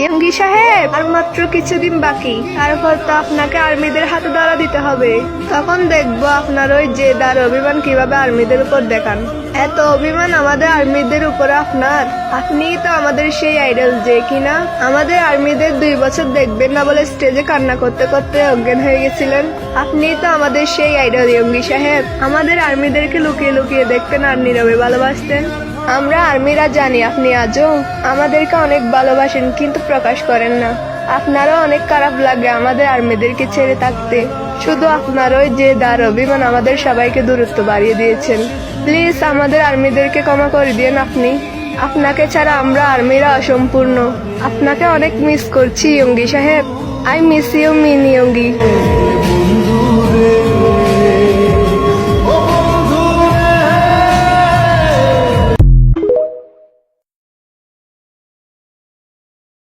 Yoongi সাহেব, আর মাত্র কিছুদিন বাকি, তারপর তো আপনাকে আর্মিদের হাতে ধরা দিতে হবে। তখন দেখবো আপনার ওই জেদ আর অভিমান কিভাবে আর্মিদের উপর দেখান। এত অভিমান আমাদের আর্মিদের উপরে আপনার? আপনিই তো আমাদের সেই আইডল যে কিনা আমাদের আর্মিদের 2 বছর দেখবেন না বলে স্টেজে কান্না করতে করতে অজ্ঞান হয়ে গেছিলেন। আপনিই তো আমাদের সেই আইডল ইয়ঙ্গি সাহেব। আমাদের আর্মিদেরকে লুকিয়ে লুকিয়ে দেখতেন আর নীরবে ভালোবাসতেন। আমরা আর্মিরা জানি আপনি আজও আমাদেরকে অনেক ভালোবাসেন, কিন্তু প্রকাশ করেন না। আপনারও অনেক খারাপ লাগে আমাদের আর্মিদেরকে ছেড়ে থাকতে। শুধু আপনার ওই জেদ আর অভিমান আমাদের সবাইকে দূরত্ব বাড়িয়ে দিয়েছেন। প্লিজ আমাদের আর্মিদেরকে ক্ষমা করে দিন আপনি। আপনাকে ছাড়া আমরা আর্মিরা অসম্পূর্ণ। আপনাকে অনেক মিস করছি ইয়ঙ্গি সাহেব। I miss you mean Yoongi.